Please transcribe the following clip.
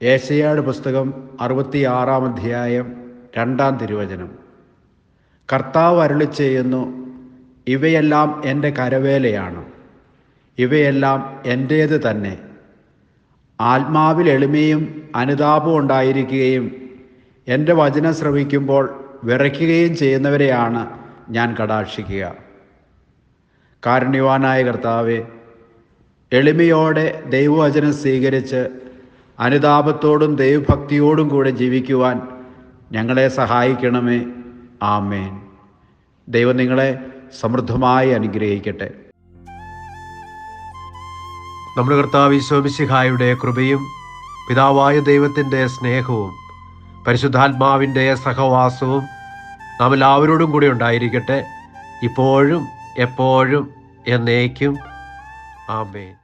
ഏശയ്യായുടെ പുസ്തകം 66-ാം അധ്യായം 2-ാം തിരുവചനം. കർത്താവ് അരുളിച്ചെയ്യുന്നു, ഇവയെല്ലാം എൻ്റെ കരവേലയാണ്, ഇവയെല്ലാം എൻ്റേത് തന്നെ. ആത്മാവിൽ എളിമയും അനുതാപവും ഉണ്ടായിരിക്കുകയും എൻ്റെ വചനം ശ്രവിക്കുമ്പോൾ വിറയ്ക്കുകയും ചെയ്യുന്നവരെയാണ് ഞാൻ കടാക്ഷിക്കുക. കാരുണ്യവാനായ കർത്താവേ, എളിമയോടെ ദൈവവചനം സ്വീകരിച്ച് അനുതാപത്തോടും ദൈവഭക്തിയോടും കൂടെ ജീവിക്കുവാൻ ഞങ്ങളെ സഹായിക്കണമേ. ആമേൻ. ദൈവം നിങ്ങളെ സമൃദ്ധമായി അനുഗ്രഹിക്കട്ടെ. നമ്മുടെ കർത്താവ് ഈശോ മിശിഹായുടെ കൃപയും പിതാവായ ദൈവത്തിൻ്റെ സ്നേഹവും പരിശുദ്ധാത്മാവിൻ്റെ സഹവാസവും നാം എല്ലാവരോടും കൂടി ഉണ്ടായിരിക്കട്ടെ, ഇപ്പോഴും എപ്പോഴും എന്നേക്കും. ആമേൻ.